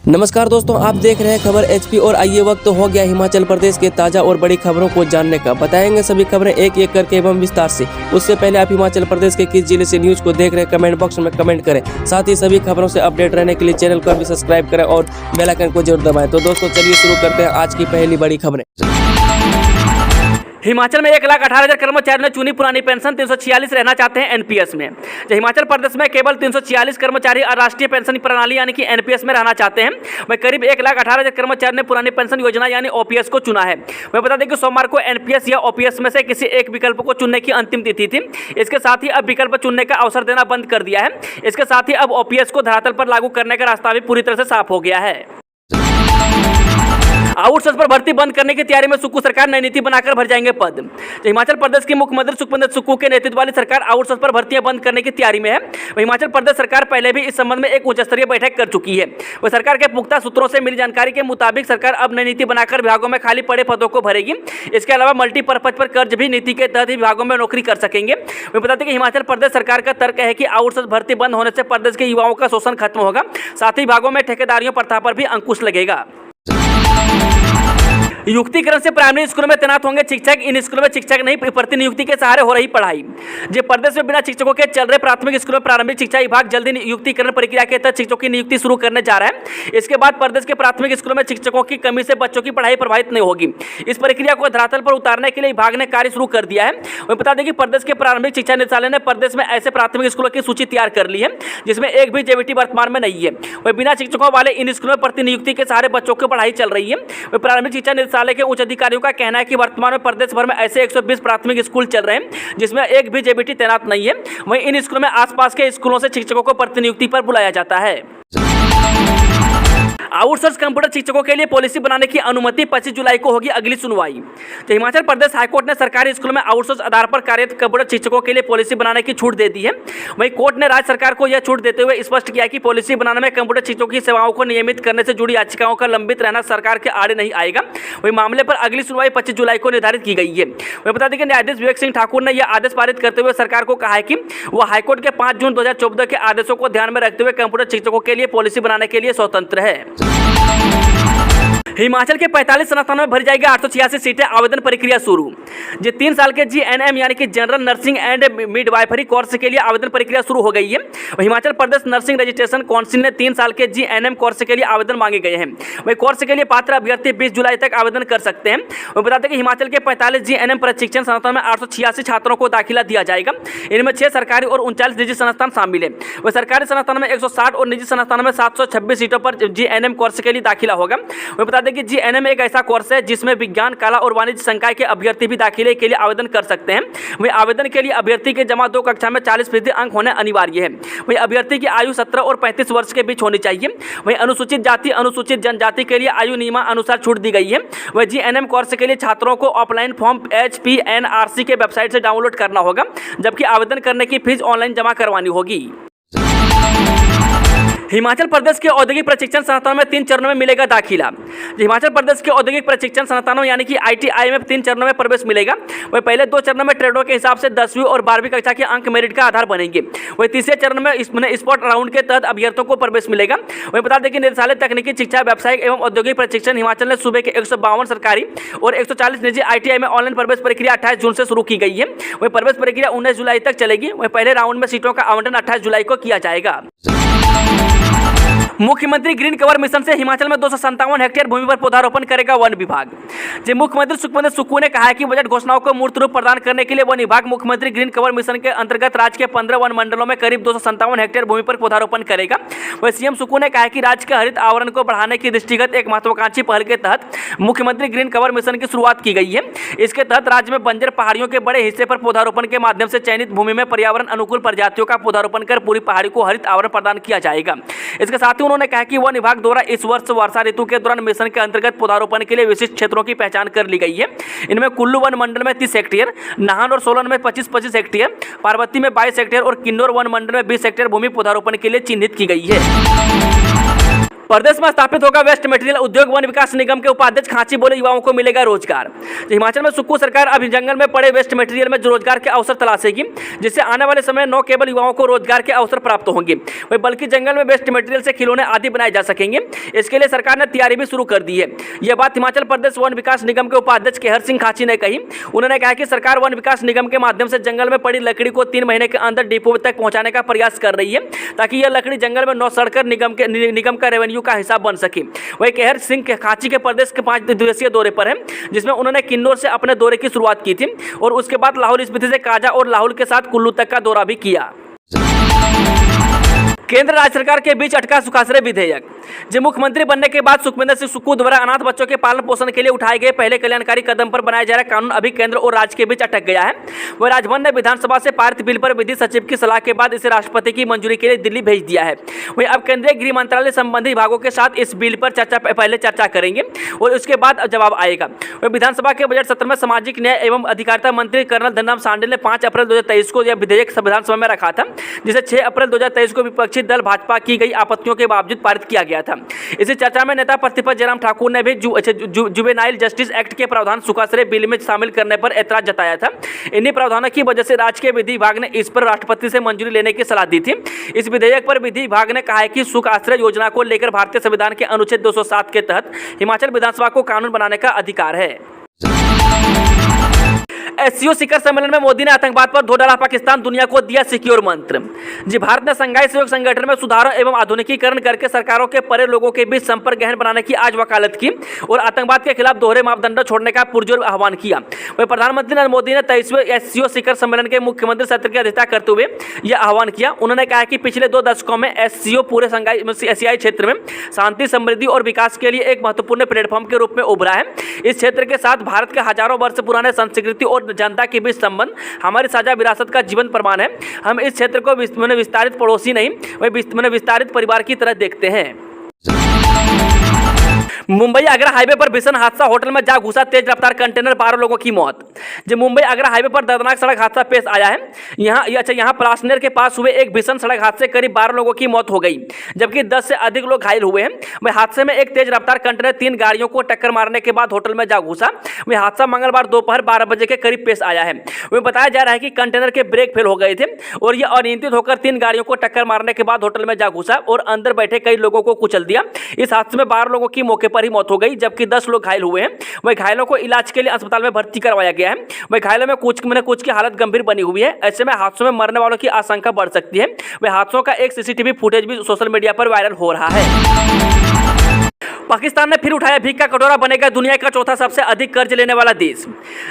नमस्कार दोस्तों, आप देख रहे हैं खबर एचपी और आइए वक्त हो गया हिमाचल प्रदेश के ताजा और बड़ी खबरों को जानने का। बताएंगे सभी खबरें एक एक करके एवं विस्तार से। उससे पहले आप हिमाचल प्रदेश के किस जिले से न्यूज को देख रहे हैं कमेंट बॉक्स में कमेंट करें। साथ ही सभी खबरों से अपडेट रहने के लिए चैनल को भी सब्सक्राइब करें और बेल आइकन को जरूर दबाएं। तो दोस्तों चलिए शुरू करते हैं आज की पहली बड़ी खबरें। हिमाचल में 1,18,000 कर्मचारियों ने चुनी पुरानी पेंशन 346 रहना चाहते हैं एनपीएस में। जो हिमाचल प्रदेश में केवल 346 कर्मचारी राष्ट्रीय पेंशन प्रणाली यानी कि एनपीएस में रहना चाहते हैं। वह करीब 1,18,000 कर्मचारियों ने पुरानी पेंशन योजना यानी ओपीएस को चुना है। वह बता दें कि सोमवार को एनपीएस या ओपीएस में से किसी एक विकल्प को चुनने की अंतिम तिथि थी। इसके साथ ही अब विकल्प चुनने का अवसर देना बंद कर दिया है। इसके साथ ही अब ओपीएस को धरातल पर लागू करने का रास्ता भी पूरी तरह से साफ हो गया है। आउटसोर्स पर भर्ती बंद करने की तैयारी में सुक्खू सरकार नई नीति बनाकर भर जाएंगे पद। हिमाचल प्रदेश की मुख्यमंत्री सुखविंदर सुक्खू के नेतृत्व वाली सरकार आउटसोर्स पर भर्तियां बंद करने की तैयारी में है। हिमाचल प्रदेश सरकार पहले भी इस संबंध में एक उच्च स्तरीय बैठक कर चुकी है। वह सरकार के पुख्ता सूत्रों से मिली जानकारी के मुताबिक सरकार अब नई नीति बनाकर विभागों में खाली पड़े पदों को भरेगी। इसके अलावा मल्टीपर्पज पर कर्ज भी नीति के तहत ही विभागों में नौकरी कर सकेंगे। वे बताते कि हिमाचल प्रदेश सरकार का तर्क है कि आउटसोर्स भर्ती बंद होने से प्रदेश के युवाओं का शोषण खत्म होगा। साथ ही विभागों में ठेकेदारियों प्रथा पर भी अंकुश लगेगा। युक्तिकरण से प्राइमरी स्कूलों में तैनात होंगे शिक्षक। इन स्कूलों में शिक्षक नहीं प्रतिनियुक्ति के सहारे हो रही पढ़ाई। जो प्रदेश में बिना शिक्षकों के चल रहे प्राथमिक स्कूलों में प्रारंभिक शिक्षा विभाग जल्दी युक्तिकरण प्रक्रिया के तहत शिक्षकों की नियुक्ति शुरू करने जा रहा है। इसके बाद प्रदेश के प्राथमिक स्कूलों में शिक्षकों की कमी से बच्चों की पढ़ाई प्रभावित नहीं होगी। इस प्रक्रिया को धरातल पर उतारने के लिए विभाग ने कार्य शुरू कर दिया है। वही बता दें कि प्रदेश के प्रारंभिक शिक्षा निदेशालय ने प्रदेश में ऐसे प्राथमिक स्कूलों की सूची तैयार कर ली है जिसमें एक भी जेबीटी वर्तमान में नहीं है। वही बिना शिक्षकों वाले इन स्कूलों में प्रतिनियुक्ति के सहारे बच्चों की पढ़ाई चल रही है। वही प्रारंभिक शिक्षा निदेशालय के उच्च अधिकारियों का कहना है कि वर्तमान में प्रदेश भर में ऐसे 120 प्राथमिक स्कूल चल रहे हैं जिसमें एक भी जेबीटी तैनात नहीं है। वहीं इन स्कूलों में आसपास के स्कूलों से शिक्षकों को प्रतिनियुक्ति पर बुलाया जाता है। आउटसोर्स कंप्यूटर शिक्षकों के लिए पॉलिसी बनाने की अनुमति 25 जुलाई को होगी अगली सुनवाई। तो हिमाचल प्रदेश हाईकोर्ट ने सरकारी स्कूलों में आउटसोर्स आधार पर कार्यरत कंप्यूटर शिक्षकों के लिए पॉलिसी बनाने की छूट दे दी है। वहीं कोर्ट ने राज्य सरकार को यह छूट देते हुए स्पष्ट किया कि पॉलिसी बनाने में कंप्यूटर शिक्षकों की सेवाओं को नियमित करने से जुड़ी याचिकाओं का लंबित रहना सरकार के आड़े नहीं आएगा। वही मामले पर अगली सुनवाई 25 जुलाई को निर्धारित की गई है। वही बता दें कि न्यायाधीश विवेक सिंह ठाकुर ने यह आदेश पारित करते हुए सरकार को कहा है कि वह हाईकोर्ट के 5 जून 2014 के आदेशों को ध्यान में रखते हुए कंप्यूटर शिक्षकों के लिए पॉलिसी बनाने के लिए स्वतंत्र है। हिमाचल के 45 संस्थानों में भरी जाएगी 886 सीटें। आवेदन प्रक्रिया शुरू। जो 3 साल के जीएनएम यानी कि general nursing and midwifery course के लिए आवेदन प्रक्रिया शुरू हो गई है। Himachal Pradesh nursing registration council ने 3 साल के जीएनएम कोर्स के लिए आवेदन मांगे गए हैं। वही कोर्स के लिए पात्र अभ्यर्थी 20 जुलाई तक आवेदन कर सकते हैं। वो बताते हैं कि हिमाचल के 45 जीएनएम प्रशिक्षण संस्थान में 886 छात्रों को दाखिला दिया जाएगा। इनमें 6 सरकारी और 39 निजी संस्थान शामिल है। वह सरकारी संस्थान में 160 और निजी संस्थान में 726 सीटों पर जीएनएम कोर्स के लिए दाखिला होगा। वह बता कि जीएनएम एक ऐसा कोर्स है जिसमें विज्ञान, कला और वाणिज्य संकाय के अभ्यर्थी भी दाखिले के लिए आवेदन कर सकते हैं। वही आवेदन के लिए अभ्यर्थी के जमा 2 कक्षा में 40% अंक होने अनिवार्य है। वही अभ्यर्थी की आयु 17 और 35 वर्ष के बीच होनी चाहिए। वही अनुसूचित जाति, अनुसूचित जनजाति के लिए आयु नियमानुसार छूट दी गई है। वही जीएनएम कोर्स के लिए छात्रों को ऑफलाइन फॉर्म HPNRC के वेबसाइट से डाउनलोड करना होगा, जबकि आवेदन करने की फीस ऑनलाइन जमा करवानी होगी। हिमाचल प्रदेश के औद्योगिक प्रशिक्षण संस्थानों में 3 चरणों में मिलेगा दाखिला। हिमाचल प्रदेश के औद्योगिक प्रशिक्षण संस्थानों यानी कि ITI में 3 चरणों में प्रवेश मिलेगा। वही पहले 2 चरणों में ट्रेडों के हिसाब से 10वीं और 12वीं कक्षा के अंक मेरिट का आधार बनेंगे। वही तीसरे चरण में इसमें स्पॉट राउंड के तहत अभ्यर्थियों को प्रवेश मिलेगा। वही बता दें कि निदेशालय तकनीकी शिक्षा, व्यावसायिक एवं औद्योगिक प्रशिक्षण हिमाचल ने सूबे के 152 सरकारी और 140 निजी ITI में ऑनलाइन प्रवेश प्रक्रिया 28 जून से शुरू की गई है। वही प्रवेश प्रक्रिया 19 जुलाई तक चलेगी। वही पहले राउंड में सीटों का आवंटन 28 जुलाई को किया जाएगा। मुख्यमंत्री ग्रीन कवर मिशन से हिमाचल में 257 हेक्टेयर भूमि पर पौधारोपण करेगा वन विभाग। जो मुख्यमंत्री सुखविंदर सुक्खू ने कहा है कि बजट घोषणाओं को मूर्त रूप प्रदान करने के लिए वन विभाग मुख्यमंत्री ग्रीन कवर मिशन के अंतर्गत राज्य के 15 वन मंडलों में करीब 257 हेक्टेयर भूमि पर पौधारोपण करेगा। वही सीएम सुक्खू ने कहा कि राज्य के हरित आवरण को बढ़ाने की दृष्टिगत एक महत्वाकांक्षी पहल के तहत मुख्यमंत्री ग्रीन कवर मिशन की शुरुआत की गई है। इसके तहत राज्य में बंजर पहाड़ियों के बड़े हिस्से पर पौधारोपण के माध्यम से चयनित भूमि में पर्यावरण अनुकूल प्रजातियों का पौधारोपण कर पूरी पहाड़ी को हरित आवरण प्रदान किया जाएगा। इसके साथ ही उन्होंने कहा कि वन विभाग द्वारा इस वर्ष वर्षा ऋतु के दौरान मिशन के अंतर्गत पौधारोपण के लिए विशिष्ट क्षेत्रों की पहचान कर ली गई है। इनमें कुल्लू वन मंडल में 30 हेक्टेयर, नाहन और सोलन में 25-25 हेक्टेयर, पार्वती में 22 हेक्टेयर और किन्नौर वन मंडल में 20 हेक्टेयर भूमि पौधारोपण के लिए चिन्हित की गई है। प्रदेश में स्थापित होगा वेस्ट मटेरियल उद्योग। वन विकास निगम के उपाध्यक्ष खांची बोले युवाओं को मिलेगा रोजगार। हिमाचल में सुक्खू सरकार अब जंगल में पड़े वेस्ट मटेरियल में रोजगार के अवसर तलाशेगी, जिससे आने वाले समय न केवल युवाओं को रोजगार के अवसर प्राप्त होंगे बल्कि जंगल में वेस्ट मटेरियल से खिलौने आदि बनाए जा सकेंगे। इसके लिए सरकार ने तैयारी भी शुरू कर दी है। यह बात हिमाचल प्रदेश वन विकास निगम के उपाध्यक्ष केहर सिंह खांची ने कही। उन्होंने कहा कि सरकार वन विकास निगम के माध्यम से जंगल में पड़ी लकड़ी को 3 महीने के अंदर डिपो तक पहुंचाने का प्रयास कर रही है, ताकि यह लकड़ी जंगल में न सड़कर निगम का रेवेन्यू का हिस्सा बन सके। वही केहर सिंह खांची के प्रदेश के 5 दिवसीय दौरे पर हैं, जिसमें उन्होंने किन्नौर से अपने दौरे की शुरुआत की थी और उसके बाद लाहौल स्पीति से काजा और लाहौल के साथ कुल्लू तक का दौरा भी किया। केंद्र राज्य सरकार के बीच अटका सुखाश्रय विधेयक। जो मुख्यमंत्री बनने के बाद सुखविंदर सिंह सुक्खू द्वारा अनाथ बच्चों के पालन पोषण के लिए उठाए गए पहले कल्याणकारी कदम पर बनाया जा रहा कानून अभी केंद्र और राज्य के बीच अटक गया है। वह राजभवन ने विधानसभा से पारित बिल पर विधि सचिव की सलाह के बाद इसे राष्ट्रपति की मंजूरी के लिए दिल्ली भेज दिया है। वहीं अब केंद्रीय गृह मंत्रालय संबंधित विभागों के साथ इस बिल पर पहले चर्चा करेंगे और उसके बाद जवाब आएगा। वह विधानसभा के बजट सत्र में सामाजिक न्याय एवं अधिकारिता मंत्री कर्नल धनराम सांडल ने 5 अप्रैल 2023 को यह विधेयक विधानसभा में रखा था, जिसे 6 अप्रैल 2023 को विपक्षी दल भाजपा की गई आपत्तियों के बावजूद पारित किया गया था। इसी चर्चा में नेता प्रतिपक्ष जयराम ठाकुर ने भी जुवेनाइल जस्टिस एक्ट के प्रावधान सुखाश्रय बिल में शामिल करने पर ऐतराज जताया था। इन्हीं प्रावधानों की वजह से राज्य के विधि विभाग ने इस पर राष्ट्रपति से मंजूरी लेने की सलाह दी थी। इस विधेयक पर विधि विभाग ने कहा है कि सुख आश्रय योजना को लेकर भारतीय संविधान के अनुच्छेद 207 के तहत हिमाचल विधानसभा को कानून बनाने का अधिकार है। एससीओ शिखर सम्मेलन में मोदी ने आतंकवाद पर धो डाला पाकिस्तान, दुनिया को दिया सिक्योर मंत्र। जी भारत ने शंघाई सहयोग संगठन में सुधारों एवं आधुनिकीकरण करके सरकारों के परे लोगों के बीच संपर्क गहन बनाने की आज वकालत की और आतंकवाद के खिलाफ दोहरे मापदंडों छोड़ने का पुरजोर आह्वान किया। वहीं प्रधानमंत्री नरेंद्र मोदी ने 23वें एससीओ शिखर सम्मेलन के मुख्यमंत्री सत्र की अध्यक्षता करते हुए यह आह्वान किया। उन्होंने कहा कि पिछले 2 दशकों में एससीओ पूरे शंघाई एशियाई क्षेत्र में शांति, समृद्धि और विकास के लिए एक महत्वपूर्ण प्लेटफॉर्म के रूप में उभरा है। इस क्षेत्र के साथ भारत के हजारों वर्ष पुराने संस्कृति और जनता के बीच संबंध हमारी साझा विरासत का जीवन प्रमाण है। हम इस क्षेत्र को विस्तारित पड़ोसी नहीं, वह विस्तारित परिवार की तरह देखते हैं। मुंबई आगरा हाईवे पर भीषण हादसा, होटल में जा घुसा तेज रफ्तार कंटेनर, 12 लोगों की मौत। जो मुंबई आगरा हाईवे पर दर्दनाक सड़क हादसा पेश आया है। यहाँ पलासनेर के पास हुए एक भीषण सड़क हादसे करीब 12 लोगों की मौत हो गई, जबकि 10 से अधिक लोग घायल हुए हैं। वह हादसे में एक तेज रफ्तार कंटेनर 3 गाड़ियों को टक्कर मारने के बाद होटल में जा घुसा। वह हादसा मंगलवार दोपहर 12 बजे के करीब पेश आया है। वह बताया जा रहा है कि कंटेनर के ब्रेक फेल हो गए थे और यह अनियंत्रित होकर 3 गाड़ियों को टक्कर मारने के बाद होटल में जा घुसा और अंदर बैठे कई लोगों को कुचल दिया। इस हादसे में 12 लोगों की मौके पर ही मौत हो गई, जबकि 10 लोग घायल हुए हैं। वही घायलों को इलाज के लिए अस्पताल में भर्ती करवाया गया है। वही घायलों में कुछ की हालत गंभीर बनी हुई है। ऐसे में हादसों में मरने वालों की आशंका बढ़ सकती है। वही हादसों का एक सीसीटीवी फुटेज भी सोशल मीडिया पर वायरल हो रहा है। पाकिस्तान ने फिर उठाया भीख का कटोरा, बनेगा दुनिया का चौथा सबसे अधिक कर्ज लेने वाला देश।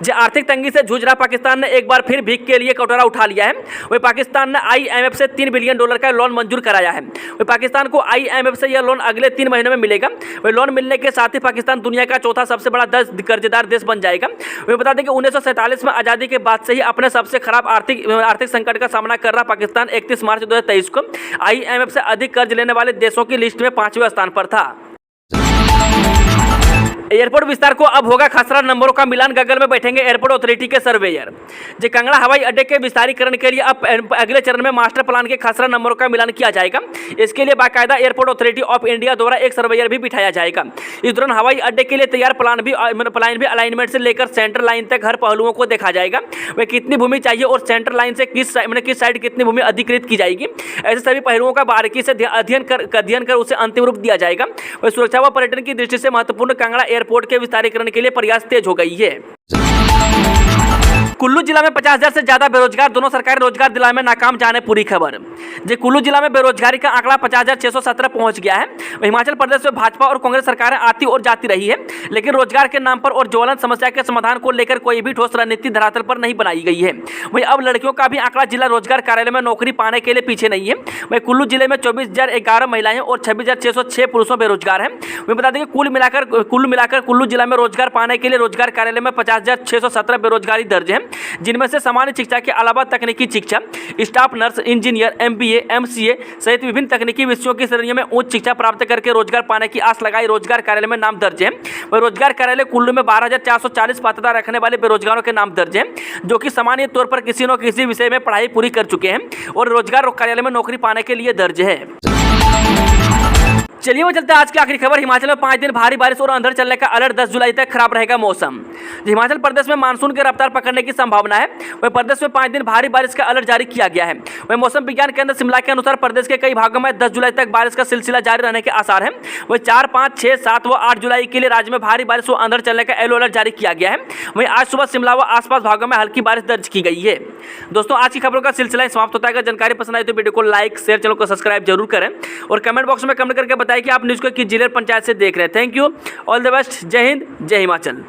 जो आर्थिक तंगी से जूझ रहा पाकिस्तान ने एक बार फिर भीख के लिए कटोरा उठा लिया है। वही पाकिस्तान ने IMF से $3 बिलियन का लोन मंजूर कराया है। वही पाकिस्तान को IMF से यह लोन अगले 3 महीनों में मिलेगा। वही लोन मिलने के साथ ही पाकिस्तान दुनिया का चौथा सबसे बड़ा कर्जदार देश बन जाएगा। वही बता दें कि 1947 में आज़ादी के बाद से ही अपने सबसे खराब आर्थिक संकट का सामना कर रहा पाकिस्तान 31 मार्च 2023 को IMF से अधिक कर्ज लेने वाले देशों की लिस्ट में 5वें स्थान पर था। एयरपोर्ट विस्तार को अब होगा खसरा नंबरों का मिलान, गगल में बैठेंगे एयरपोर्ट अथॉरिटी के सर्वेयर। जो कांगड़ा हवाई अड्डे के विस्तारीकरण के लिए अब अगले चरण में मास्टर प्लान के खसरा नंबरों का मिलान किया जाएगा। इसके लिए बाकायदा एयरपोर्ट अथॉरिटी ऑफ इंडिया द्वारा एक सर्वेयर भी बिठाया जाएगा। इस दौरान हवाई अड्डे के लिए तैयार प्लान भी अलाइनमेंट से लेकर सेंट्रल लाइन तक हर पहलुओं को देखा जाएगा। वह कितनी भूमि चाहिए और सेंट्रल लाइन से किस साइड कितनी भूमि अधिकृत की जाएगी, ऐसे सभी पहलुओं का बारीकी से अध्ययन कर उसे अंतिम रूप दिया जाएगा। वह सुरक्षा व पर्यटन की दृष्टि से महत्वपूर्ण कांगड़ा एयरपोर्ट के विस्तारीकरण के लिए प्रयास तेज हो गई है। कुल्लू जिला में 50,000 से ज्यादा बेरोजगार, दोनों सरकारी रोजगार दिलाने में नाकाम, जाने पूरी खबर। जी कुल्लू जिला में बेरोजगारी का आंकड़ा 50,617 पहुंच गया है। हिमाचल प्रदेश में भाजपा और कांग्रेस सरकारें आती और जाती रही है, लेकिन रोजगार के नाम पर और ज्वलंत समस्या के समाधान को लेकर कोई भी ठोस रणनीति धरातल पर नहीं बनाई गई है। वहीं अब लड़कियों का भी आंकड़ा जिला रोजगार कार्यालय में नौकरी पाने के लिए पीछे नहीं है। वहीं कुल्लू जिले में 24,011 महिलाएं और 26,606 पुरुषों बेरोजगार हैं। वहीं बता दें कि कुल मिलाकर कुल्लू जिला में रोजगार पाने के लिए रोजगार कार्यालय में 50,617 बेरोजगारी दर्ज है, जिनमें से सामान्य शिक्षा के अलावा तकनीकी शिक्षा, staff nurse, engineer, MBA, MCA सहित विभिन्न तकनीकी विषयों की श्रेणियों में उच्च शिक्षा प्राप्त करके रोजगार पाने की आस लगाई रोजगार कार्यालय में नाम दर्ज है। वह रोजगार कार्यालय कुल्लू में 12,440 पात्रता रखने वाले बेरोजगारों के नाम दर्ज हैं, जो कि सामान्य तौर पर किसी न किसी विषय में पढ़ाई पूरी कर चुके हैं और रोजगार कार्यालय में नौकरी पाने के लिए दर्ज है। चलिए वो चलते हैं आज की आखिरी खबर। हिमाचल में 5 दिन भारी बारिश और अंधड़ चलने का अलर्ट, 10 जुलाई तक खराब रहेगा मौसम। हिमाचल प्रदेश में मानसून की रफ्तार पकड़ने की संभावना है। वही प्रदेश में 5 दिन भारी बारिश का अलर्ट जारी किया गया है। वही मौसम विज्ञान केंद्र शिमला के अनुसार प्रदेश के कई भागों में 10 जुलाई तक बारिश का सिलसिला जारी रहने के आसार हैं। वही 4, 5, 6, 7 व 8 जुलाई के लिए राज्य में भारी बारिश व अंधड़ चलने का येलो अलर्ट जारी किया गया है। वहीं आज सुबह शिमला व आसपास भागों में हल्की बारिश दर्ज की गई है। दोस्तों आज की खबरों का सिलसिला समाप्त होता है। अगर जानकारी पसंद आई तो वीडियो को लाइक, शेयर, चैनल को सब्सक्राइब जरूर करें और कमेंट बॉक्स में कमेंट करके बताएं कि आप न्यूज़ को किस जिले पंचायत से देख रहे हैं। Thank you, all the best, जय हिंद, जय हिमाचल।